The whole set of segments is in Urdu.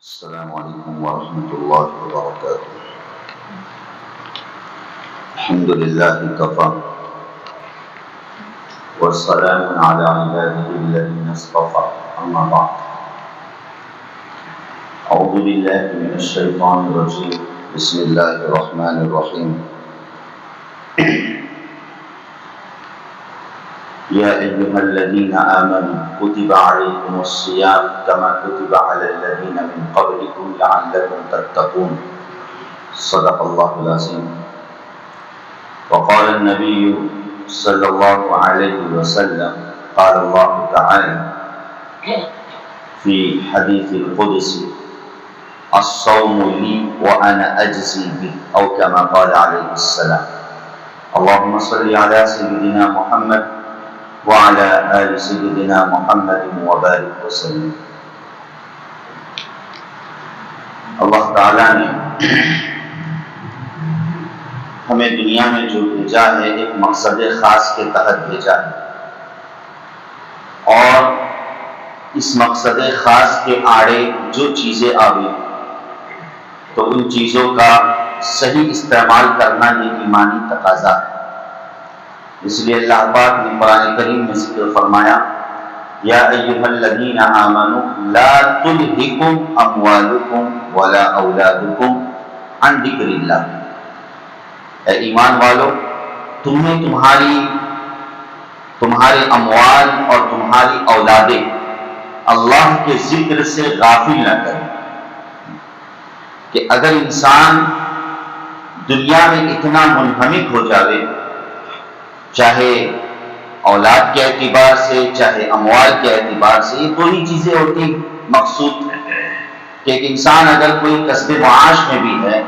السلام عليكم ورحمة الله وبركاته. الحمد لله كفى والسلام على عباده الذين اصطفى. أما بعد، أعوذ بالله من الشيطان الرجيم. بسم الله الرحمن الرحيم. يا أيها الذين آمنوا كتب عليكم الصيام كما كتب على الذين من قبلكم لعلكم تتقون. صدق الله العظيم. وقال النبي صلى الله عليه وسلم قال الله تعالى في حديث القدس الصوم لي وأنا أجزي به، أو كما قال عليه السلام. اللهم صل على سيدنا محمد وعلى آل سيدنا محمد وبارك وسلم. اللہ تعالیٰ نے ہمیں دنیا میں جو بھیجا ہے ایک مقصد خاص کے تحت بھیجا ہے، اور اس مقصد خاص کے آڑے جو چیزیں آوی تو ان چیزوں کا صحیح استعمال کرنا یہ ایمانی تقاضا ہے. اس لیے اللہ پاک نے قرآن کریم میں ذکر فرمایا، یا ایھا الذین آمنوا لا تلہکم اموالکم ولا اولادکم عن ذکر اللہ. اے ایمان والو، تمہیں تمہارے اموال اور تمہاری اولادیں اللہ کے ذکر سے غافل نہ کریں. کہ اگر انسان دنیا میں اتنا منہمک ہو جاوے، چاہے اولاد کے اعتبار سے چاہے اموال کے اعتبار سے، یہ دو ہی چیزیں ہوتی مقصود کہ ایک انسان اگر کوئی کسب معاش میں بھی ہے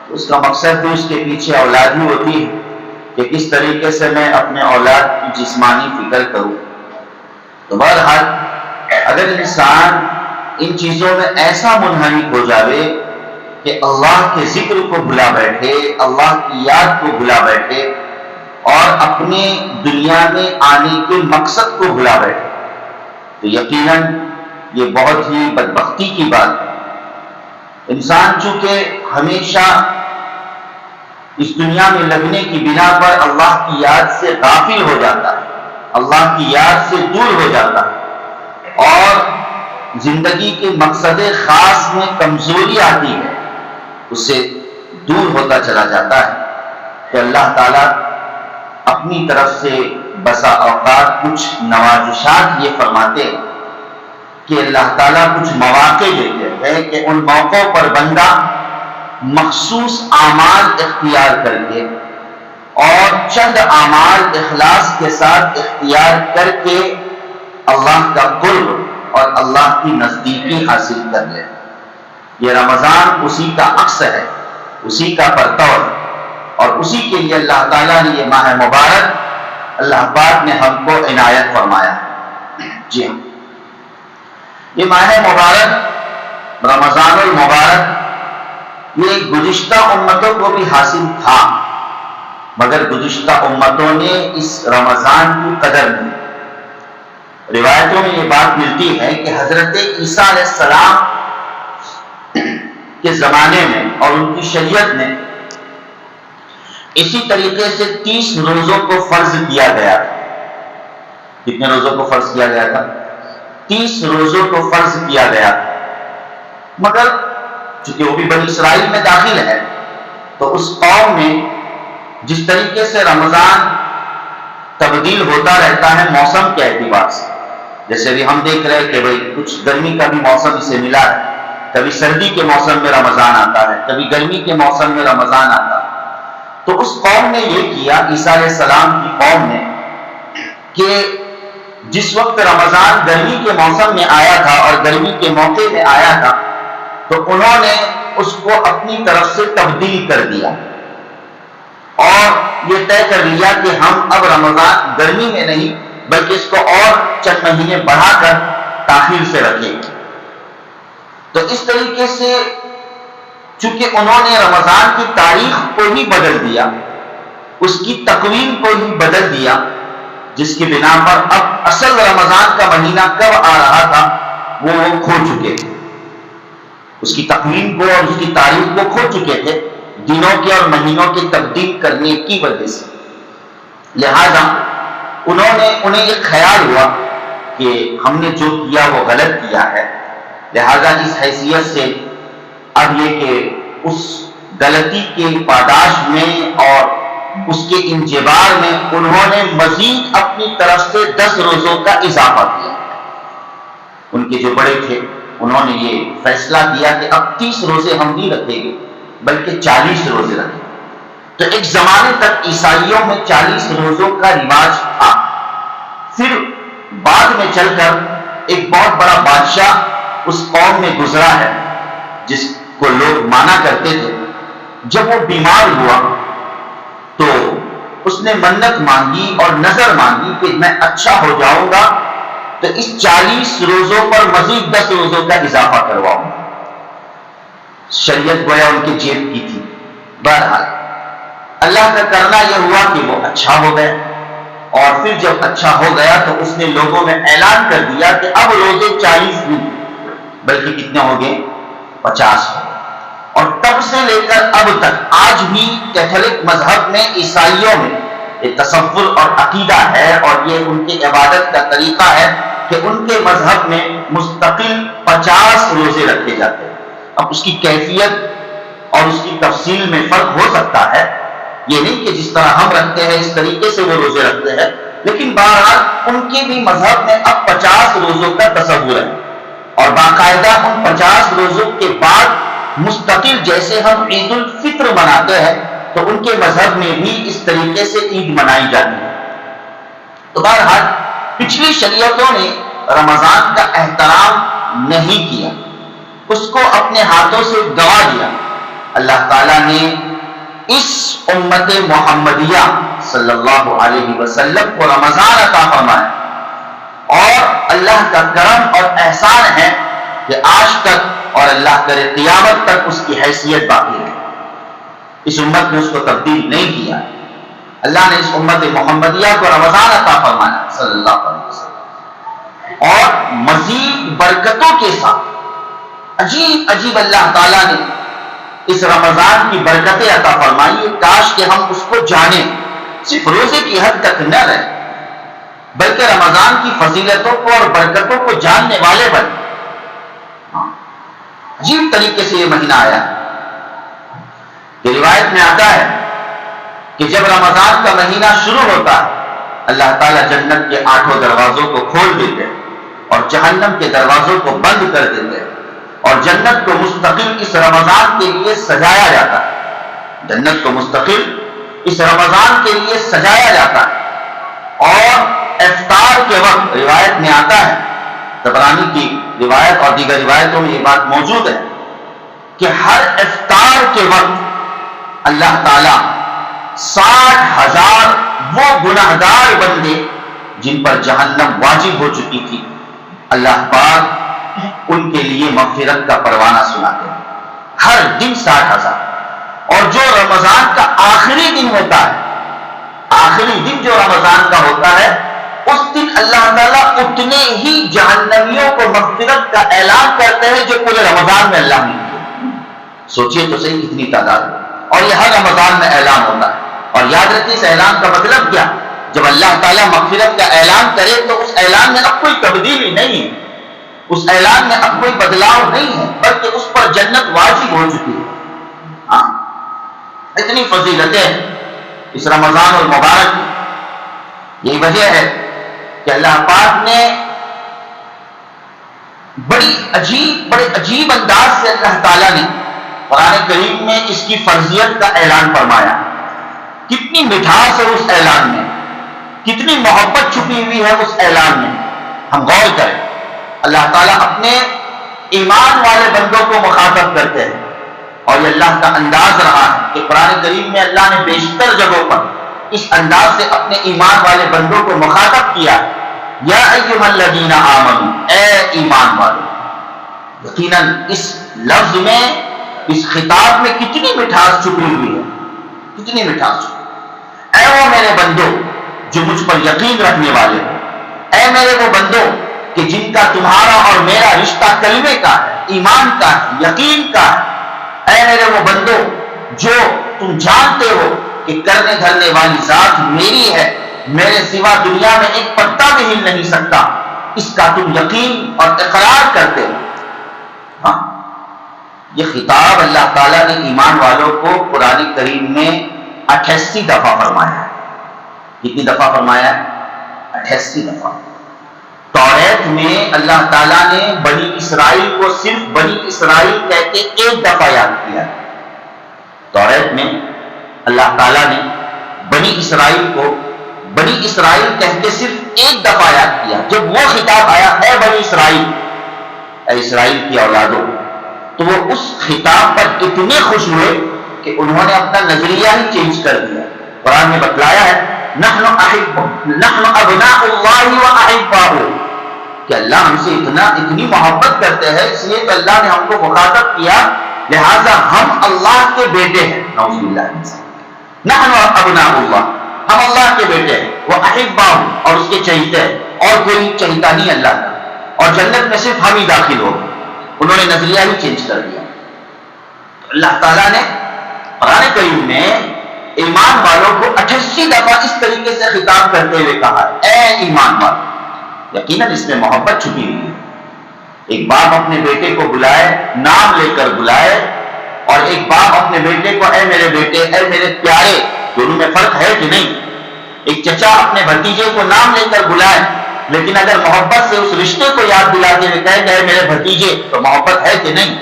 تو اس کا مقصد بھی اس کے پیچھے اولاد ہی ہوتی ہے کہ کس طریقے سے میں اپنے اولاد کی جسمانی فکر کروں. تو بہرحال اگر انسان ان چیزوں میں ایسا منہمک ہو جاوے کہ اللہ کے ذکر کو بھلا بیٹھے، اللہ کی یاد کو بھلا بیٹھے اور اپنے دنیا میں آنے کے مقصد کو بھلا بیٹھے، تو یقیناً یہ بہت ہی بدبختی کی بات ہے. انسان چونکہ ہمیشہ اس دنیا میں لگنے کی بنا پر اللہ کی یاد سے غافل ہو جاتا ہے، اللہ کی یاد سے دور ہو جاتا ہے، اور زندگی کے مقصد خاص میں کمزوری آتی ہے، اس سے دور ہوتا چلا جاتا ہے. تو اللہ تعالیٰ اپنی طرف سے بسا اوقات کچھ نوازشات یہ فرماتے کہ اللہ تعالیٰ کچھ مواقع دیتے ہیں کہ ان موقعوں پر بندہ مخصوص اعمال اختیار کر کے اور چند اعمال اخلاص کے ساتھ اختیار کر کے اللہ کا قرب اور اللہ کی نزدیکی حاصل کر لے. یہ رمضان اسی کا عکس ہے، اسی کا پرتو ہے، اور اسی کے لیے اللہ تعالیٰ نے یہ ماہ مبارک اللہ پاک نے ہم کو عنایت فرمایا. جی ہاں، یہ ماہ مبارک رمضان المبارک یہ گزشتہ امتوں کو بھی حاصل تھا، مگر گزشتہ امتوں نے اس رمضان کی قدر نہیں. روایتوں میں یہ بات ملتی ہے کہ حضرت عیسیٰ علیہ السلام کے زمانے میں اور ان کی شریعت میں اسی طریقے سے 30 روزوں کو فرض کیا گیا تھا. کتنے روزوں کو فرض کیا گیا تھا؟ 30 روزوں کو فرض کیا گیا تھا. مگر چونکہ وہ بھی بنی اسرائیل میں داخل ہے، تو اس قوم میں جس طریقے سے رمضان تبدیل ہوتا رہتا ہے موسم کے اعتبار سے، جیسے ابھی ہم دیکھ رہے ہیں کہ بھئی کچھ گرمی کا بھی موسم اسے ملا ہے، کبھی سردی کے موسم میں رمضان آتا ہے، کبھی گرمی کے موسم میں رمضان آتا ہے. تو اس قوم نے یہ کیا، عیسیٰ علیہ السلام کی قوم نے، کہ جس وقت رمضان گرمی کے موسم میں آیا تھا اور گرمی کے موقع میں آیا تھا، تو انہوں نے اس کو اپنی طرف سے تبدیل کر دیا اور یہ طے کر لیا کہ ہم اب رمضان گرمی میں نہیں بلکہ اس کو اور چند مہینے بڑھا کر تاخیر سے رکھیں. تو اس طریقے سے چونکہ انہوں نے رمضان کی تاریخ کو ہی بدل دیا، اس کی تقویم کو ہی بدل دیا، جس کی بنا پر اب اصل رمضان کا مہینہ کب آ رہا تھا وہ کھو چکے. اس کی تقویم کو اور اس کی تاریخ کو کھو چکے تھے دنوں کے اور مہینوں کے تبدیل کرنے کی وجہ سے۔ لہذا انہیں یہ خیال ہوا کہ ہم نے جو کیا وہ غلط کیا ہے، لہذا اس حیثیت سے اب یہ کہ اس غلطی کے پاداش میں اور اس کے انجبار میں انہوں نے مزید اپنی طرف سے 10 روزوں کا اضافہ کیا۔ ان کے جو بڑے تھے انہوں نے یہ فیصلہ کیا کہ اب 30 روزے ہم نہیں رکھیں گے بلکہ 40 روزے رکھیں گے۔ تو ایک زمانے تک عیسائیوں میں 40 روزوں کا رواج تھا۔ پھر بعد میں چل کر ایک بہت بڑا بادشاہ اس قوم میں گزرا ہے جس کو لوگ مانا کرتے تھے۔ جب وہ بیمار ہوا تو اس نے منت مانگی اور نظر مانگی کہ میں اچھا ہو جاؤں گا تو اس 40 روزوں پر مزید 10 روزوں کا اضافہ کرواؤں گا۔ شریعت گویا ان کے جیب کی تھی۔ بہرحال اللہ کا کرنا یہ ہوا کہ وہ اچھا ہو گیا، اور پھر جب اچھا ہو گیا تو اس نے لوگوں میں اعلان کر دیا کہ اب روزے 40 نہیں بلکہ کتنے ہو گئے؟ 50 ہو گئے۔ اور تب سے لے کر اب تک آج بھی کیتھولک مذہب میں عیسائیوں میں ایک تصور اور عقیدہ ہے، اور یہ ان کی عبادت کا طریقہ ہے کہ ان کے مذہب میں مستقل 50 روزے رکھے جاتے ہیں۔ اب اس کی کیفیت اور اس کی تفصیل میں فرق ہو سکتا ہے، یہ نہیں کہ جس طرح ہم رکھتے ہیں اس طریقے سے وہ روزے رکھتے ہیں، لیکن بہرحال ان کے بھی مذہب میں اب 50 روزوں کا تصور ہے، اور باقاعدہ ان 50 روزوں کے بعد مستقل جیسے ہم عید الفطر مناتے ہیں تو ان کے مذہب میں بھی اس طریقے سے عید منائی جاتی ہے۔ تو بہرحال پچھلی شریعتوں نے رمضان کا احترام نہیں کیا، اس کو اپنے ہاتھوں سے گوا دیا۔ اللہ تعالیٰ نے اس امت محمدیہ صلی اللہ علیہ وسلم کو رمضان عطا فرمایا، اور اللہ کا کرم اور احسان ہے کہ آج تک اور اللہ کرے قیامت تک اس کی حیثیت باقی ہے۔ اس امت نے اس کو تبدیل نہیں کیا۔ اللہ نے اس امت محمدیہ کو رمضان عطا فرمایا صلی اللہ علیہ وسلم، اور مزید برکتوں کے ساتھ عجیب عجیب اللہ تعالیٰ نے اس رمضان کی برکتیں عطا فرمائی۔ کاش کہ ہم اس کو جانیں، صرف روزے کی حد تک نہ رہیں بلکہ رمضان کی فضیلتوں کو اور برکتوں کو جاننے والے بنے۔ عجیب طریقے سے یہ مہینہ آیا کہ روایت میں آتا ہے کہ جب رمضان کا مہینہ شروع ہوتا ہے اللہ تعالیٰ جنت کے 8 دروازوں کو کھول دیتے اور جہنم کے دروازوں کو بند کر دیتے، اور جنت کو مستقل اس رمضان کے لیے سجایا جاتا ہے۔ جنت کو مستقل اس رمضان کے لیے سجایا جاتا ہے، اور افطار کے وقت روایت میں آتا ہے، طبرانی کی روایت اور دیگر روایتوں میں یہ بات موجود ہے کہ ہر افطار کے وقت اللہ تعالیٰ 60,000 وہ گناہگار بندے جن پر جہنم واجب ہو چکی تھی، اللہ پاک ان کے لیے مغفرت کا پروانہ سناتے ہیں ہر دن 60,000۔ اور جو رمضان کا آخری دن ہوتا ہے، آخری دن جو رمضان کا ہوتا ہے، اس دن اللہ تعالیٰ اتنے ہی جہنمیوں کو مغفرت کا اعلان کرتے ہیں جو پورے رمضان میں اللہ نے کیا۔ سوچئے تو صحیح کتنی تعداد ہے، اور یہ ہر رمضان میں اعلان ہوتا ہے۔ اور یاد رکھیے اس اعلان کا مطلب کیا؟ جب اللہ تعالیٰ مغفرت کا اعلان کرے تو اس اعلان میں اب کوئی تبدیلی نہیں ہے، اس اعلان میں اب کوئی بدلاؤ نہیں ہے، بلکہ اس پر جنت واجب ہو چکی ہے۔ ہاں، اتنی فضیلتیں اس رمضان المبارک کی۔ یہی وجہ ہے کہ اللہ پاک نے بڑے عجیب انداز سے اللہ تعالیٰ نے قرآن کریم میں اس کی فرضیت کا اعلان فرمایا۔ کتنی مٹھاس ہے اس اعلان میں، کتنی محبت چھپی ہوئی ہے اس اعلان میں، ہم غور کریں۔ اللہ تعالیٰ اپنے ایمان والے بندوں کو مخاطب کرتے ہیں، اور یہ اللہ کا انداز رہا ہے کہ قرآن کریم میں اللہ نے بیشتر جگہوں پر اس انداز سے اپنے ایمان والے بندوں کو مخاطب کیا۔ یا ایھا الذین آمنوا، اے ایمان والو۔ یقیناً اس لفظ میں، اس خطاب میں کتنی مٹھاس چھپی ہوئی ہے، کتنی مٹھاس چھپی۔ اے وہ میرے بندو جو مجھ پر یقین رکھنے والے ہو، اے میرے وہ بندو کہ جن کا تمہارا اور میرا رشتہ کلمے کا ہے، ایمان کا ہے، یقین کا ہے، اے میرے وہ بندو جو تم جانتے ہو کہ کرنے دھرنے والی ذات میری ہے، میرے سوا دنیا میں ایک پتا بھی ہل نہیں سکتا، اس کا تم یقین اور اقرار کرتے ہو۔ ہاں، یہ خطاب اللہ تعالیٰ نے ایمان والوں کو قرآن کریم میں 88 دفعہ فرمایا ہے۔ کتنی دفعہ فرمایا ہے؟ 88 دفعہ۔ توریت میں اللہ تعالیٰ نے بنی اسرائیل کو صرف بنی اسرائیل کہہ کے ایک دفعہ یاد کیا۔ توریت میں اللہ تعالیٰ نے بنی اسرائیل کو بنی اسرائیل کہہ کے صرف ایک دفعہ یاد کیا۔ جب وہ خطاب آیا اے بنی اسرائیل، اے اسرائیل کی اولادوں، تو وہ اس خطاب پر اتنے خوش ہوئے کہ انہوں نے اپنا نظریہ ہی چینج کر دیا۔ قرآن میں بتلایا ہے نحن ابناء اللہ واحباہ، کہ اللہ ہم سے اتنی محبت کرتے ہیں، اس لیے تو اللہ نے ہم کو مخاطب کیا، لہذا ہم اللہ کے بیٹے ہیں۔ نعوذ باللہ من ذلک۔ نحن ابناء اللہ، ہم اللہ کے بیٹے ہیں، وہ احباہ، اور اس کے چہیتے ہیں، اور کوئی چہیتا نہیں اللہ کا، اور جنت میں صرف ہم ہی داخل ہو۔ انہوں نے نظریہ ہی چینج کر دیا۔ تو اللہ تعالیٰ نے قرآن کریم میں ایمان والوں کو 88 دفعہ اس طریقے سے خطاب کرتے ہوئے کہا اے ایمان والو۔ یقیناً اس میں محبت چھپی ہوئی ہے۔ ایک باپ اپنے بیٹے کو بلائے، نام لے کر بلائے، اور ایک باپ اپنے بیٹے کو اے میرے بیٹے، اے میرے پیارے، دونوں میں فرق ہے کہ نہیں؟ ایک چچا اپنے بھتیجے کو نام لے کر بلائے، لیکن اگر محبت سے اس رشتے کو یاد دلاتے ہوئے کہے کہ اے میرے بھتیجے، تو محبت ہے کہ نہیں؟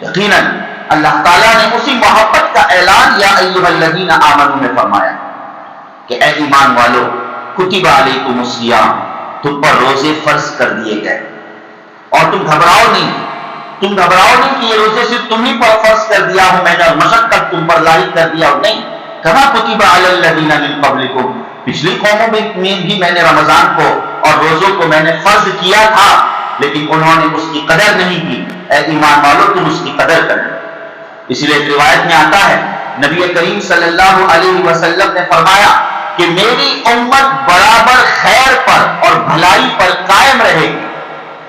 یقیناً اللہ تعالیٰ نے اسی محبت کا اعلان یا ایھا الذین آمنوا میں فرمایا کہ اے ایمان والو کتب علیکم الصیام، تم پر روزے فرض کر دیے گئے، اور تم گھبراؤ نہیں کہ یہ روزے صرف تم ہی پر فرض کر دیا ہوں میں نے، اور مشقت تم پر لاحق کر دیا ہوں، نہیں، کما کتب علی الذین من قبلکم، پچھلی قوموں میں بھی میں نے رمضان کو اور روزوں کو میں نے فرض کیا تھا، لیکن انہوں نے اس کی قدر نہیں کی۔ اے ایمان والو تم اس کی قدر کرو۔ اس لیے روایت میں آتا ہے نبی کریم صلی اللہ علیہ وسلم نے فرمایا کہ میری امت برابر خیر پر اور بھلائی پر قائم رہے گی،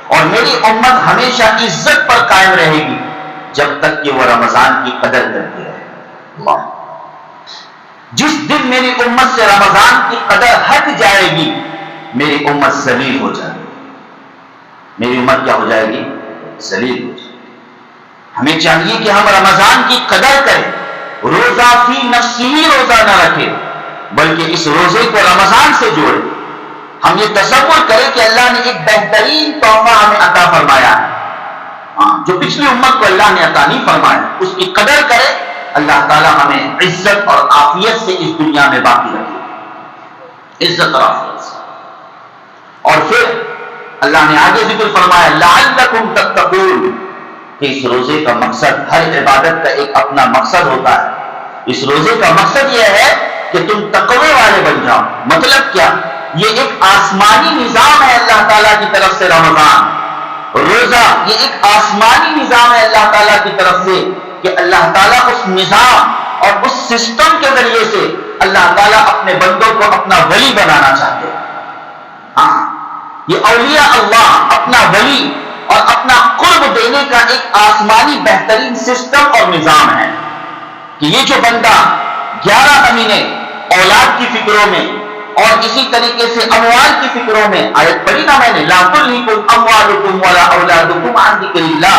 اور میری امت ہمیشہ عزت پر قائم رہے گی جب تک کہ وہ رمضان کی قدر کرتی رہے۔ اللہ، جس دن میری امت سے رمضان کی قدر ہٹ جائے گی میری امت ذلیل ہو جائے گی۔ میری امت کیا ہو جائے گی؟ ذلیل ہو جائے گی۔ ہمیں چاہیے کہ ہم رمضان کی قدر کریں، روزہ فی نفسی ہی روزہ نہ رکھیں، بلکہ اس روزے کو رمضان سے جوڑیں۔ ہم یہ تصور کریں کہ اللہ نے ایک بہترین تحفہ ہمیں عطا فرمایا ہے، جو پچھلی امت کو اللہ نے عطا نہیں فرمایا، اس کی قدر کریں، اللہ تعالیٰ ہمیں عزت اور عافیت سے اس دنیا میں باقی رکھے، عزت اور عافیت سے۔ اور پھر اللہ نے آگے ذکر فرمایا لعلکم تتقون، کہ اس روزے کا مقصد، ہر عبادت کا ایک اپنا مقصد ہوتا ہے، اس روزے کا مقصد یہ ہے کہ تم تقوی والے بن جاؤ۔ مطلب کیا؟ یہ ایک آسمانی نظام ہے اللہ تعالیٰ کی طرف سے، رمضان روزہ یہ ایک آسمانی نظام ہے اللہ تعالیٰ کی طرف سے، کہ اللہ تعالیٰ اس نظام اور اس سسٹم کے ذریعے سے اللہ تعالیٰ اپنے بندوں کو اپنا ولی بنانا چاہتے ہیں۔ ہاں، یہ اولیاء اللہ اپنا ولی اور اپنا قرب دینے کا ایک آسمانی بہترین سسٹم اور نظام ہے، کہ یہ جو بندہ 11 مہینے اولاد کی فکروں میں اور اسی طریقے سے اموال کی فکروں میں، آیت پڑھی نا میں نے، لا تلہکم اموالکم ولا اولادکم عن ذکر اللہ،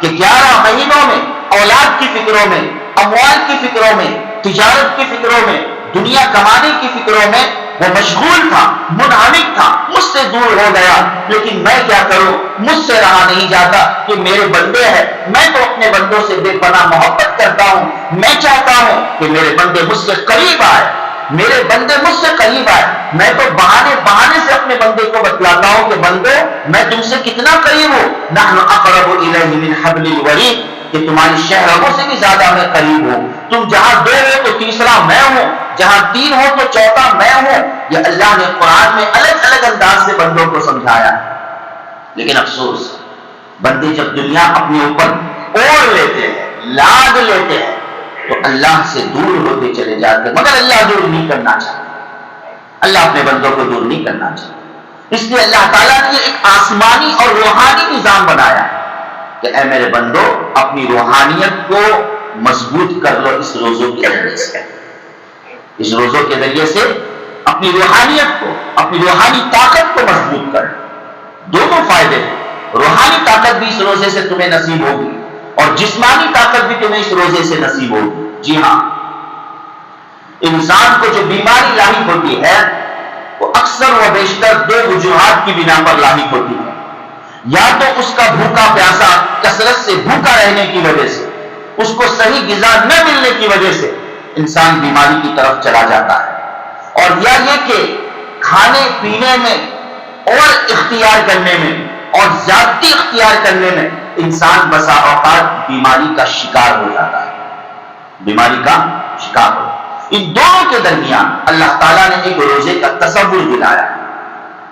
کہ 11 مہینوں میں اولاد کی فکروں میں، اموال کی فکروں میں، تجارت کی فکروں میں، دنیا کمانے کی فکروں میں وہ مشغول تھا، منہمک تھا، مجھ سے دور ہو گیا، لیکن میں کیا کروں، مجھ سے رہا نہیں جاتا کہ میرے بندے ہیں، میں تو اپنے بندوں سے بے پناہ محبت کرتا ہوں، میں چاہتا ہوں کہ میرے بندے مجھ سے قریب آئے، میرے بندے مجھ سے قریب آئے۔ میں تو بہانے سے اپنے بندے کو بتلاتا ہوں کہ بندو میں تم سے کتنا قریب ہوں، نحن اقرب الیہ من حبل الورید، کہ تمہاری شہروں سے بھی زیادہ میں قریب ہوں، تم جہاں 2 ہو تو تیسرا میں ہوں، جہاں 3 ہو تو چوتھا میں ہوں۔ یہ اللہ نے قرآن میں الگ الگ انداز سے بندوں کو سمجھایا، لیکن افسوس بندے جب دنیا اپنے اوپر اوڑھ لیتے ہیں، لاد لیتے ہیں، تو اللہ سے دور ہوتے چلے جاتے ہیں، مگر اللہ دور نہیں کرنا چاہتا، اللہ اپنے بندوں کو دور نہیں کرنا چاہتا۔ اس لیے اللہ تعالیٰ نے ایک آسمانی اور روحانی نظام بنایا کہ اے میرے بندو اپنی روحانیت کو مضبوط کر لو اس روزوں کے ذریعے سے. اس روزوں کے ذریعے سے اپنی روحانیت کو، اپنی روحانی طاقت کو مضبوط کر. دونوں فائدے ہیں. روحانی طاقت بھی اس روزے سے تمہیں نصیب ہوگی اور جسمانی طاقت بھی تمہیں اس روزے سے نصیب ہوگی. جی ہاں، انسان کو جو بیماری لاحق ہوتی ہے وہ اکثر و بیشتر دو وجوہات کی بنا پر لاحق ہوتی ہے. یا تو اس کا بھوکا پیاسا کثرت سے بھوکا رہنے کی وجہ سے، اس کو صحیح غذا نہ ملنے کی وجہ سے انسان بیماری کی طرف چلا جاتا ہے، اور یا یہ کہ کھانے پینے میں اور اختیار کرنے میں اور زیادتی اختیار کرنے میں انسان بسا اوقات بیماری کا شکار ہو جاتا ہے. بیماری کا شکار ہو. ان دونوں کے درمیان اللہ تعالیٰ نے ایک روزے کا تصور دلایا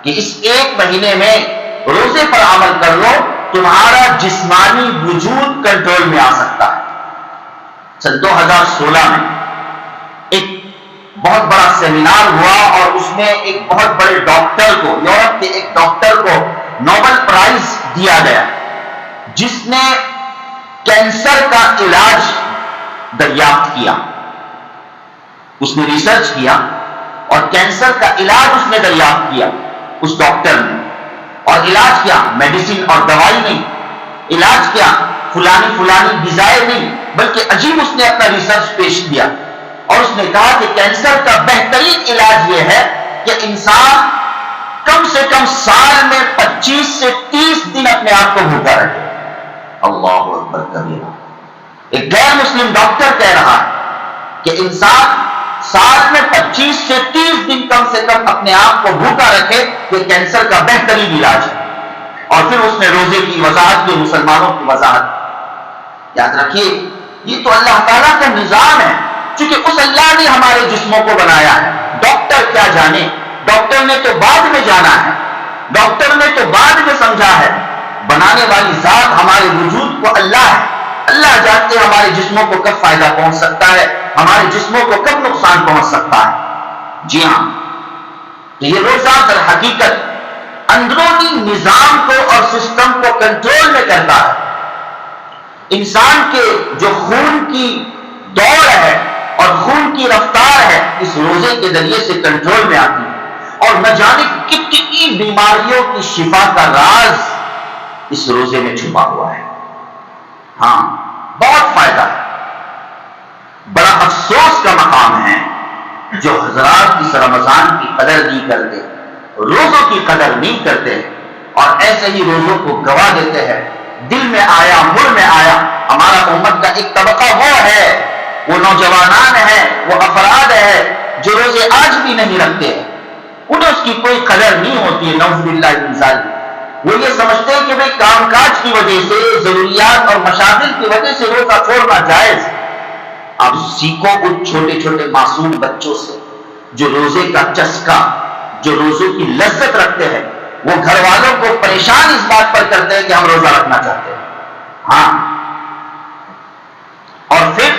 کہ اس ایک مہینے میں روزے پر عمل کر لو، تمہارا جسمانی وجود کنٹرول میں آ سکتا ہے. سن 2016 میں ایک بہت بڑا سیمینار ہوا اور اس میں ایک بہت بڑے ڈاکٹر کو، یورپ کے ایک ڈاکٹر کو نوبل پرائز دیا گیا جس نے کینسر کا علاج دریافت کیا. اس نے ریسرچ کیا اور کینسر کا علاج اس نے دریافت کیا، اس ڈاکٹر نے. اور علاج کیا؟ میڈیسن اور دوائی نہیں. علاج کیا؟ فلانی غذائیں نہیں، بلکہ عجیب اس نے اپنا ریسرچ پیش کیا اور اس نے کہا کہ کینسر کا بہترین علاج یہ ہے کہ انسان کم سے کم سال میں 25 سے 30 دن اپنے آپ کو بھوکا رکھے. اللہ اکبر کبیرہ. ایک غیر مسلم ڈاکٹر کہہ رہا ہے کہ انسان سال میں 25 سے 30 دن کم سے کم اپنے آپ کو بھوکا رکھے، یہ کینسر کا بہترین علاج ہے. اور پھر اس نے روزے کی وضاحت کی، مسلمانوں کی وضاحت. یاد رکھیے یہ تو اللہ تعالیٰ کا نظام ہے، چونکہ اس اللہ نے ہمارے جسموں کو بنایا ہے. ڈاکٹر کیا جانے، ڈاکٹر نے تو بعد میں جانا ہے، ڈاکٹر نے تو بعد میں سمجھا ہے. بنانے والی ذات ہمارے وجود کو اللہ ہے. اللہ جانتے ہمارے جسموں کو کب فائدہ پہنچ سکتا ہے، ہمارے جسموں کو کب نقصان پہنچ سکتا ہے. جی ہاں، تو یہ روزہ در حقیقت اندرونی نظام کو اور سسٹم کو کنٹرول میں کرتا ہے. انسان کے جو خون کی دوڑ ہے اور خون کی رفتار ہے اس روزے کے ذریعے سے کنٹرول میں آتی ہے، اور نہ جانے کتنی بیماریوں کی شفا کا راز اس روزے میں چھپا ہوا ہے. ہاں، بہت فائدہ ہے. بڑا افسوس کا مقام ہے جو حضرات اس رمضان کی قدر نہیں کرتے، روزوں کی قدر نہیں کرتے اور ایسے ہی روزوں کو گوا دیتے ہیں. دل میں آیا، مڑ میں آیا. ہمارا امت کا ایک طبقہ وہ ہے، وہ نوجوانان ہیں، وہ افراد ہیں جو روزے آج بھی نہیں رکھتے ہیں. انہیں اس کی کوئی قدر نہیں ہوتی ہے. نعوذ باللہ من ذالک. وہ یہ سمجھتے ہیں کہ بھئی کام کاج کی وجہ سے، ضروریات اور مشاغل کی وجہ سے روزہ چھوڑنا جائز. اب سیکھو ان چھوٹے چھوٹے معصوم بچوں سے جو روزے کا چسکا، جو روزوں کی لذت رکھتے ہیں. وہ گھر والوں کو پریشان اس بات پر کرتے ہیں کہ ہم روزہ رکھنا چاہتے ہیں. ہاں، اور پھر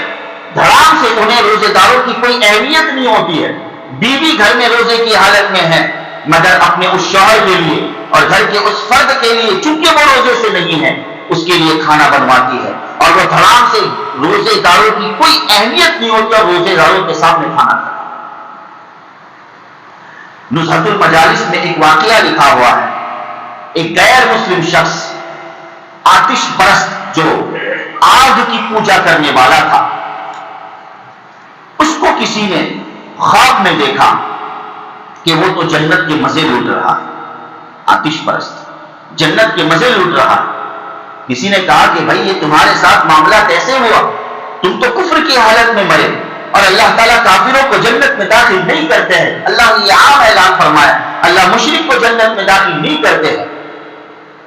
دھڑام سے انہیں روزے داروں کی کوئی اہمیت نہیں ہوتی ہے. بیوی گھر میں روزے کی حالت میں ہے مگر اپنے اس شوہر کے لیے اور گھر کے اس فرد کے لیے، چونکہ وہ روزے سے نہیں ہے، اس کے لیے کھانا بنواتی ہے. اور وہ دھڑام سے روزے داروں کی کوئی اہمیت نہیں ہوتی اور روزے داروں کے سامنے کھانا کھاتا. نزہت المجالس میں ایک واقعہ لکھا ہوا ہے. ایک غیر مسلم شخص، آتش پرست جو آگ کی پوجا کرنے والا تھا، اس کو کسی نے خواب میں دیکھا کہ وہ تو جنت کے مزے لوٹ رہا ہے. آتش پرست جنت کے مزے لوٹ رہا ہے. کسی نے کہا کہ بھائی یہ تمہارے ساتھ معاملہ کیسے ہوا؟ تم تو کفر کی حالت میں مرے اور اللہ تعالیٰ کافروں کو جنت میں داخل نہیں کرتے ہیں. اللہ نے یہ عام اعلان فرمایا، اللہ مشرک کو جنت میں داخل نہیں کرتے ہیں.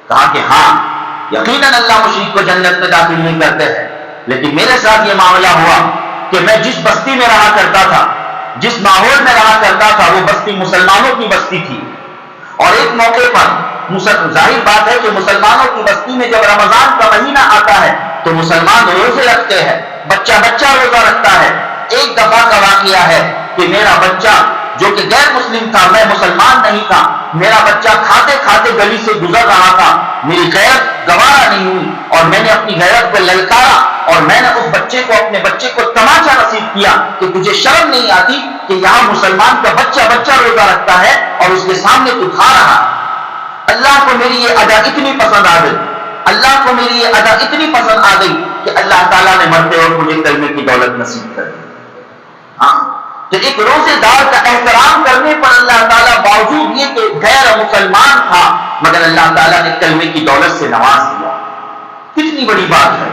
کہا کہ ہاں یقیناً اللہ مشرک کو جنت میں داخل نہیں کرتے ہیں، لیکن میرے ساتھ یہ معاملہ ہوا کہ میں جس بستی میں رہا کرتا تھا، جس ماحول میں رہا کرتا تھا، وہ بستی مسلمانوں کی بستی تھی. اور ایک موقع پر ظاہر بات ہے کہ مسلمانوں کی بستی میں جب رمضان کا مہینہ آتا ہے تو مسلمان روزے رکھتے ہیں، بچہ روزہ رکھتا ہے. ایک دفعہ کا واقعہ ہے کہ میرا بچہ جو کہ غیر مسلم تھا، میں مسلمان نہیں تھا، میرا بچہ کھاتے کھاتے گلی سے گزر رہا تھا، میری غیرت گوارا نہیں ہوئی اور میں نے اپنی غیرت کو للکارا اور میں نے اس بچے کو، اپنے بچے کو تماچا نصیب کیا کہ تجھے شرم نہیں آتی کہ یہاں مسلمان کا بچہ روزہ رکھتا ہے اور اس کے سامنے تو کھا رہا ہے۔ اللہ کو میری یہ ادا اتنی پسند آ گئی، اللہ کو میری یہ ادا اتنی پسند آ گئی کہ اللہ تعالیٰ نے مرتے وقت مجھے کلمے کی دولت نصیب کر دی۔ ہاں، تو ایک روزے دار کا احترام کرنے پر اللہ تعالیٰ باوجود یہ کہ غیر مسلمان تھا مگر اللہ تعالیٰ نے کلمے کی دولت سے نواز دیا، کتنی بڑی بات ہے۔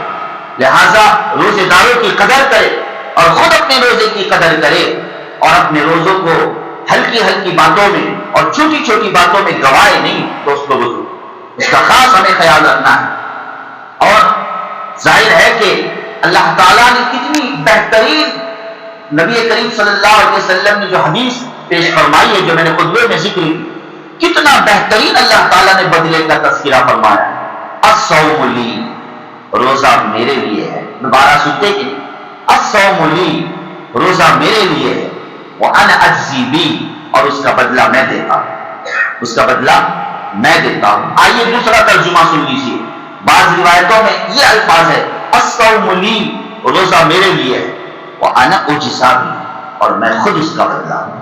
لہذا روزے داروں کی قدر کرے اور خود اپنے روزے کی قدر کرے اور اپنے روزوں کو ہلکی ہلکی باتوں میں اور چھوٹی چھوٹی باتوں میں گوائے نہیں۔ دوستو بزرگ، اس کا خاص ہمیں خیال رکھنا ہے۔ اور ظاہر ہے کہ اللہ تعالیٰ نے کتنی بہترین، نبی کریم صلی اللہ علیہ وسلم نے جو حدیث پیش فرمائی ہے جو میں نے خطبے میں ذکر کی، کتنا بہترین اللہ تعالیٰ نے بدلے کا تذکرہ فرمایا ہے۔ الصوم لی، روزہ میرے لیے ہے۔ دوبارہ سنتے کہ الصوم لی، روزہ میرے لیے ہے، وانا اجزی بی، اور اس کا بدلہ میں دیتا ہوں، اس کا بدلہ میں دیتا ہوں۔ آئیے دوسرا ترجمہ سن لیجیے، بعض روایتوں میں یہ الفاظ ہے الصوم لی، روزہ میرے لیے ہے، وانا اجزی بی، اور میں خود اس کا بدلہ ہوں،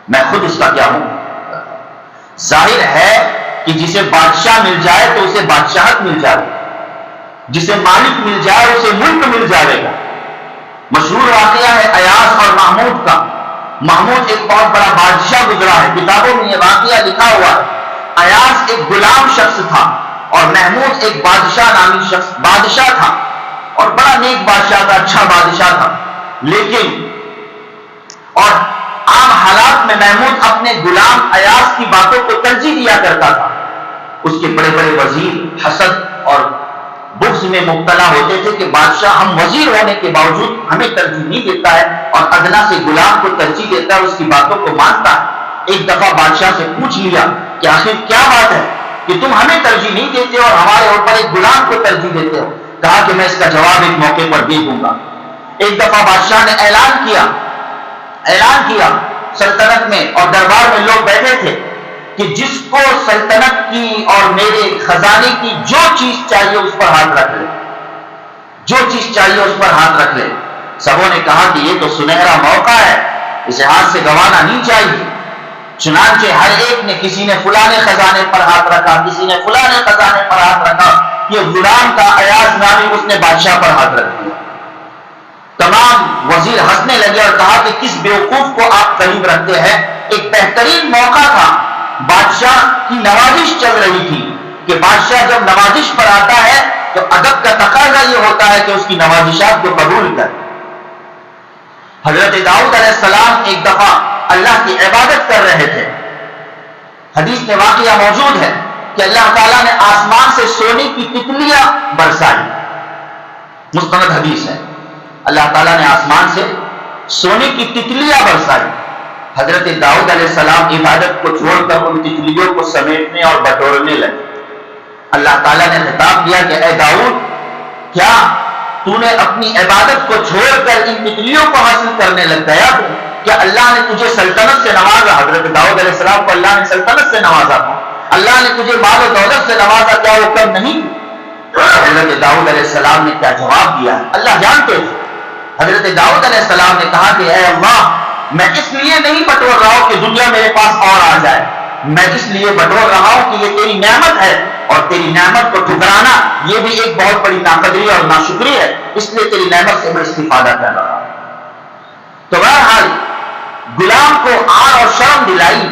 میں خود اس کا کیا ہوں۔ ظاہر ہے کہ جسے بادشاہ مل جائے تو اسے بادشاہت مل جائے، جسے مالک مل جائے اسے ملک مل جائے گا۔ مشہور واقعہ ہے ایاس اور محمود کا۔ محمود ایک بہت بڑا بادشاہ گزرا ہے، کتابوں میں یہ واقعہ لکھا ہوا ہے۔ ایاس ایک غلام شخص تھا اور محمود ایک بادشاہ نامی شخص، بادشاہ تھا اور بڑا نیک بادشاہ تھا، اچھا بادشاہ تھا، لیکن اور عام حالات میں محمود اپنے غلام ایاس کی باتوں کو ترجیح دیا کرتا تھا۔ اس کے بڑے بڑے وزیر حسد اور بغض میں مبتلا ہوتے تھے کہ بادشاہ ہم وزیر ہونے کے باوجود ہمیں ترجیح نہیں دیتا ہے اور ادنا سے غلام کو ترجیح دیتا ہے، اس کی باتوں کو مانتا ہے۔ ایک دفعہ بادشاہ سے پوچھ لیا کہ آخر کیا بات ہے کہ تم ہمیں ترجیح نہیں دیتے اور ہمارے اوپر ایک غلام کو ترجیح دیتے ہو؟ کہا کہ میں اس کا جواب ایک موقع پر دے دوں گا۔ ایک دفعہ بادشاہ نے اعلان کیا سلطنت میں اور دربار میں لوگ بیٹھے تھے کہ جس کو سلطنت کی اور میرے خزانے کی جو چیز چاہیے اس پر ہاتھ رکھ لے، جو چیز چاہیے اس پر ہاتھ رکھ لے۔ سبوں نے کہا کہ یہ تو سنہرا موقع ہے، اسے ہاتھ سے گنوانا نہیں چاہیے۔ چنانچہ ہر ایک نے، کسی نے فلانے خزانے پر ہاتھ رکھا، کسی نے فلانے خزانے پر ہاتھ رکھا۔ یہ غلام کا ایاس نامی، اس نے بادشاہ پر ہاتھ رکھ دیا۔ تمام وزیر ہنسنے لگے اور کہا کہ کس بیوقوف کو آپ قریب رکھتے ہیں۔ ایک بہترین موقع تھا، بادشاہ کی نوازش چل رہی تھی کہ بادشاہ جب نوازش پر آتا ہے تو ادب کا تقاضا یہ ہوتا ہے کہ اس کی نوازشات کو قبول کر۔ حضرت داؤد علیہ السلام ایک دفعہ اللہ کی عبادت کر رہے تھے۔ حدیث میں واقعہ موجود ہے کہ اللہ تعالیٰ نے آسمان سے سونے کی تتلیاں برسائی، مستند حدیث ہے۔ اللہ تعالیٰ نے آسمان سے سونے کی تتلیاں برسائی۔ حضرت داؤد علیہ السلام عبادت کو چھوڑ کر ان تتلیوں کو سمیٹنے اور بٹورنے لگے۔ اللہ تعالیٰ نے خطاب کیا کہ اے داؤد، کیا تو نے اپنی عبادت کو چھوڑ کر ان تتلیوں کو حاصل کرنے لگ گیا؟ کیا اللہ نے تجھے سلطنت سے نوازا؟ حضرت داؤد علیہ السلام کو اللہ نے سلطنت سے نوازا تھا، اللہ نے تجھے مال و دولت سے نوازا، کیا وہ کم نہیں؟ حضرت داؤد علیہ السلام نے کیا جواب دیا؟ اللہ جانتے تھے۔ حضرت داؤد علیہ السلام نے کہا کہ اے اللہ، میں اس لیے نہیں بٹور رہا ہوں کہ دنیا میرے پاس اور آ جائے، میں اس لیے بٹور رہا ہوں کہ یہ تیری نعمت ہے اور تیری نعمت کو ٹھکرانا یہ بھی ایک بہت بڑی ناقدری اور ناشکری ہے، اس لیے تیری نعمت سے میں استفادہ کر رہا ہوں۔ تو بہرحال غلام کو آر اور شرم دلائی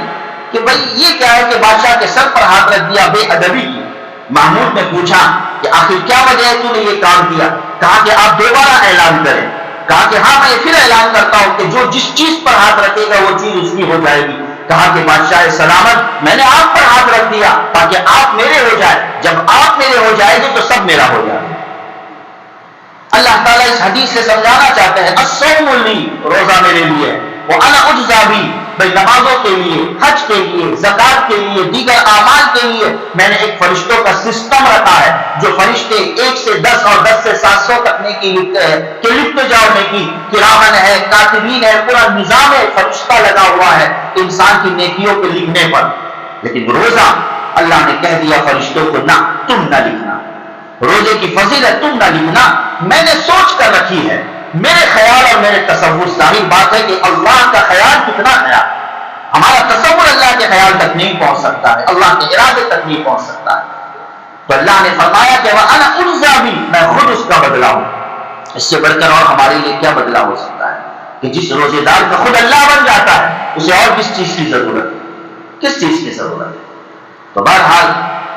کہ بھائی یہ کیا ہے کہ بادشاہ کے سر پر ہاتھ رکھ دیا، بے ادبی کی۔ محمود نے پوچھا کہ آخر کیا وجہ ہے تو نے یہ کام کیا؟ کہا کہ آپ دوبارہ اعلان کریں۔ کہا کہ ہاں میں پھر اعلان کرتا ہوں کہ جو جس چیز پر ہاتھ رکھے گا وہ چیز اس کی ہو جائے گی۔ کہا کہ بادشاہ سلامت، میں نے آپ پر ہاتھ رکھ دیا تاکہ آپ میرے ہو جائے، جب آپ میرے ہو جائے گے تو سب میرا ہو جائے گا۔ اللہ تعالیٰ اس حدیث سے سمجھانا چاہتے ہیں الصوم لی، روزہ میرے لیے، وانا اجزی بہ، بھائی نمازوں کے لیے، حج کے لیے، زکات کے لیے، دیگر اعمال کے لیے میں نے ایک فرشتوں کا سسٹم رکھا ہے، جو فرشتے 1 سے 10 اور 10 سے 700 تک نیکی لکھتے ہیں کہ لکھتے جاؤ نیکی، کرامن ہے، کاتبین ہے، پورا نظام ہے، فرشتہ لگا ہوا ہے انسان کی نیکیوں کو لکھنے پر۔ لیکن روزہ اللہ نے کہہ دیا فرشتوں کو نہ، تم نہ لکھنا، روزے کی فضیلت تم نہ لکھنا، میں نے سوچ کر رکھی ہے، میرے خیال اور میرے تصور۔ ظاہر بات ہے کہ اللہ کا خیال کتنا خیال، ہمارا تصور اللہ کے خیال تک نہیں پہنچ سکتا ہے، اللہ کے ارادے تک نہیں پہنچ سکتا ہے۔ تو اللہ نے فرمایا کہ وَأَنَا أُجْزَىٰ بِهِ، میں خود اس کا بدلہ ہوں۔ اس سے بڑھ کر اور ہمارے لیے کیا بدلہ ہو سکتا ہے کہ جس روزے دار کا خود اللہ بن جاتا ہے، اسے اور کس چیز کی ضرورت ہے، کس چیز کی ضرورت ہے؟ تو بہرحال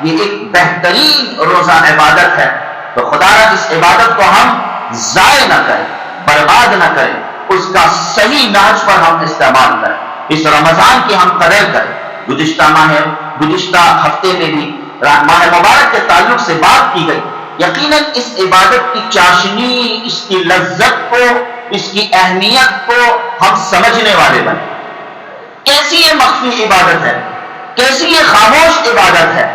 یہ ایک بہترین روزہ عبادت ہے، تو خدا را اس عبادت کو ہم ضائع نہ کریں، برباد نہ کریں، اس کا صحیح نہج پر ہم استعمال کریں، اس رمضان کی ہم قدر کریں۔ گزشتہ ہفتے میں بھی ماہ مبارک کے تعلق سے بات کی گئی، یقیناً اس عبادت کی چاشنی، اس کی لذت کو، اس کی اہمیت کو ہم سمجھنے والے بنیں۔ کیسی یہ مخفی عبادت ہے، کیسی یہ خاموش عبادت ہے۔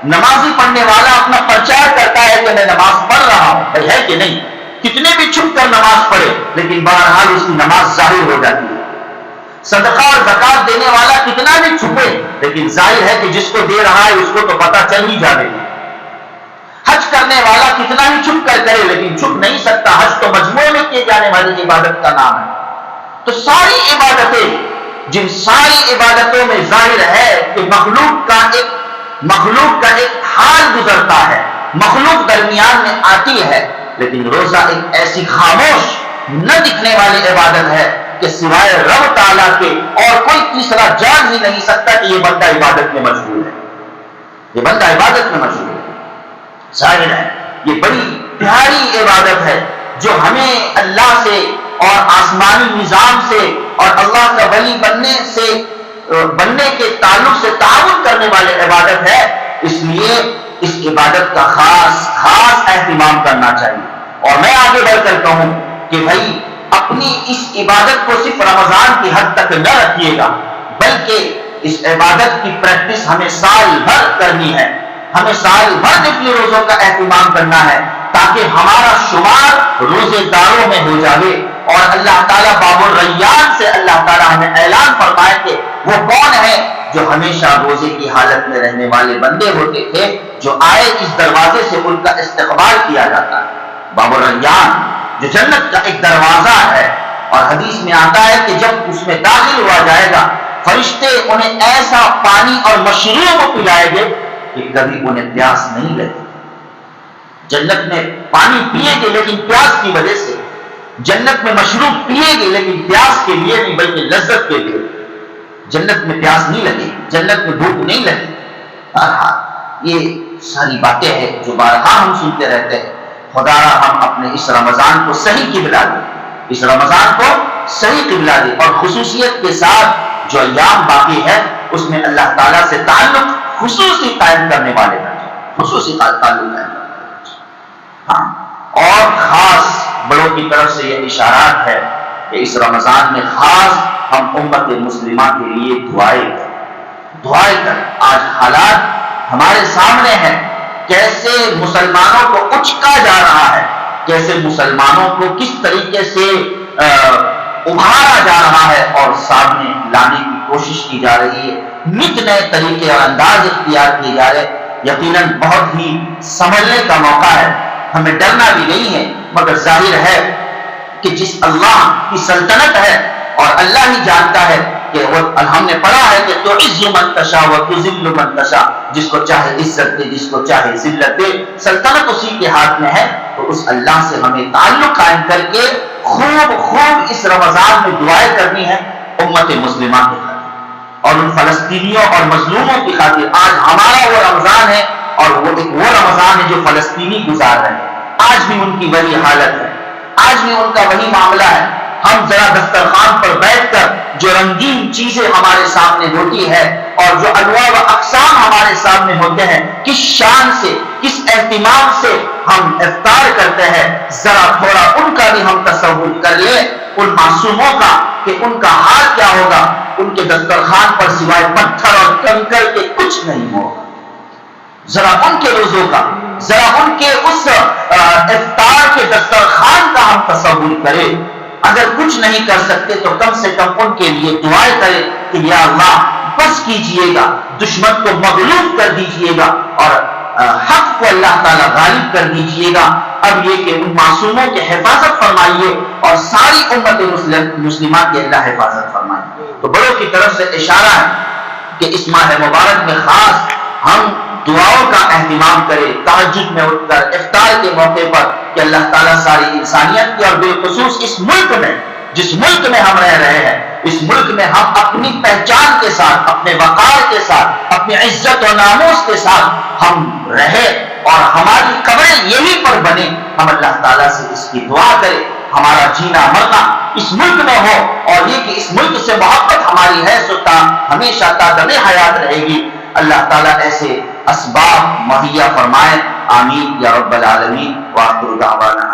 نمازی پڑھنے والا اپنا پرچار کرتا ہے کہ میں نماز پڑھ رہا ہوں، ہے کہ نہیں؟ کتنے بھی چھپ کر نماز پڑھے لیکن بہرحال اس کی نماز ظاہر ہو جاتی ہے۔ صدقہ اور زکات دینے والا کتنا بھی چھپے لیکن ظاہر ہے کہ جس کو دے رہا ہے اس کو تو پتہ چل ہی جائے گا۔ حج کرنے والا کتنا بھی چھپ کر کرے لیکن چھپ نہیں سکتا، حج تو مجموعے میں کیے جانے والی عبادت کا نام ہے۔ تو ساری عبادتیں، جن ساری عبادتوں میں ظاہر ہے کہ مخلوق کا ایک حال گزرتا ہے، مخلوق درمیان میں آتی ہے، لیکن روزہ ایک ایسی خاموش نہ دکھنے والی عبادت ہے کہ سوائے رب تعالیٰ کے اور کوئی تیسرا جان ہی نہیں سکتا کہ یہ بندہ عبادت میں مشغول ہے، یہ بندہ عبادت میں مشغول ہے۔ ظاہر ہے یہ بڑی پیاری عبادت ہے جو ہمیں اللہ سے اور آسمانی نظام سے اور اللہ کا ولی بننے کے تعلق سے تعاون کرنے والے عبادت ہے، اس لیے اس عبادت کا خاص اہتمام کرنا چاہیے۔ اور میں آگے بڑھ کر کہوں کہ بھائی اپنی اس عبادت کو صرف رمضان کی حد تک نہ رکھیے گا، بلکہ اس عبادت کی پریکٹس ہمیں سال بھر کرنی ہے، ہمیں سال بھر نفلی روزوں کا اہتمام کرنا ہے تاکہ ہمارا شمار روزے داروں میں ہو جائے، اور اللہ تعالیٰ باب الریان سے اللہ تعالیٰ ہمیں اعلان فرمائے کہ وہ کون ہے جو ہمیشہ روزے کی حالت میں رہنے والے بندے ہوتے تھے، جو آئے اس دروازے سے ان کا استقبال کیا جاتا ہے۔ باب الریان جو جنت کا ایک دروازہ ہے، اور حدیث میں آتا ہے کہ جب اس میں داخل ہوا جائے گا فرشتے انہیں ایسا پانی اور مشروب پلائیں گے کہ کبھی انہیں پیاس نہیں لگے۔ جنت میں پانی پیے گے لیکن پیاس کی وجہ سے، جنت میں مشروب پیے گے لیکن پیاس کے لیے نہیں بلکہ لذت کے لیے۔ جنت میں پیاس نہیں لگے، جنت میں بھوک نہیں لگی۔ یہ ساری باتیں ہیں جو بارہا ہم سنتے رہتے ہیں۔ خدا را ہم اپنے اس رمضان کو صحیح قبلہ دے، اس رمضان کو صحیح قبلہ دے، اور خصوصیت کے ساتھ جو ایام باقی ہے اس میں اللہ تعالیٰ سے تعلق خصوصی قائم کرنے والے بنیں، خصوصی تعلق قائم کرنے والے۔ ہاں، اور خاص بڑوں کی طرف سے یہ اشارات ہے کہ اس رمضان میں خاص ہم امت مسلمہ کے لیے دعائیں کریں۔ آج حالات ہمارے سامنے ہیں، کیسے مسلمانوں کو اچکا جا رہا ہے، کیسے مسلمانوں کو کس طریقے سے ابھارا جا رہا ہے اور سامنے لانے کی کوشش کی جا رہی ہے، نت نئے طریقے اور انداز اختیار کیے جا رہے۔ یقیناً بہت ہی سنبھلنے کا موقع ہے، ہمیں ڈرنا بھی نہیں ہے، مگر ظاہر ہے کہ جس اللہ کی سلطنت ہے اور اللہ ہی جانتا ہے کہ ہم نے پڑھا ہے کہ تعز من تشاء و تذل من تشاء، جس کو چاہے عزت دے، جس کو چاہے ذلت دے، سلطنت اسی کے ہاتھ میں ہے۔ تو اس اللہ سے ہمیں تعلق قائم کر کے خوب اس رمضان میں دعائیں کرنی ہے امت مسلمہ کے خاطر اور ان فلسطینیوں اور مظلوموں کی خاطر۔ آج ہمارا وہ رمضان ہے اور وہ رمضان ہے جو فلسطینی گزار رہے ہیں، آج بھی ان کی وہی حالت ہے، آج بھی ان کا وہی معاملہ ہے۔ ہم ذرا دسترخوان پر بیٹھ کر جو رنگین چیزیں ہمارے سامنے ہوتی ہے اور جو انواع و اقسام ہمارے سامنے ہوتے ہیں، کس شان سے، کس اہتمام سے ہم افطار کرتے ہیں، ذرا تھوڑا ان کا بھی ہم تصور کر لیں، ان معصوموں کا کہ ان کا حال کیا ہوگا؟ ان کے دسترخوان پر سوائے پتھر اور کنکر کے کچھ نہیں ہوگا۔ ذرا ان کے روزوں کا، ذرا ان کے اس افطار کے دسترخوان کا ہم تصور کریں۔ اگر کچھ نہیں کر سکتے تو کم سے کم ان کے لیے دعائیں کریں کہ یا اللہ بس کیجئے گا، دشمن کو مغلوب کر دیجئے گا اور حق کو اللہ تعالیٰ غالب کر دیجئے گا۔ اب یہ کہ ان معصوموں کی حفاظت فرمائیے اور ساری امت مسلمہ کی اللہ حفاظت فرمائیے۔ تو بڑوں کی طرف سے اشارہ ہے کہ اس ماہ مبارک میں خاص ہم دعاؤں کا اہتمام کریں، تہجد میں اٹھ کر افطار کے موقع پر، کہ اللہ تعالیٰ ساری انسانیت کی اور بالخصوص اس ملک میں، جس ملک میں ہم رہ رہے ہیں، اس ملک میں ہم اپنی پہچان کے ساتھ، اپنے وقار کے ساتھ، اپنی عزت و ناموس کے ساتھ ہم رہے اور ہماری قبریں یہیں پر بنے۔ ہم اللہ تعالیٰ سے اس کی دعا کریں، ہمارا جینا مرنا اس ملک میں ہو، اور یہ کہ اس ملک سے محبت ہماری ہے سو ہمیشہ تا دم حیات رہے گی۔ اللہ تعالیٰ ایسے اسباب مہیا فرمائے، آمین یا رب العالمین۔ وآخر دعوانا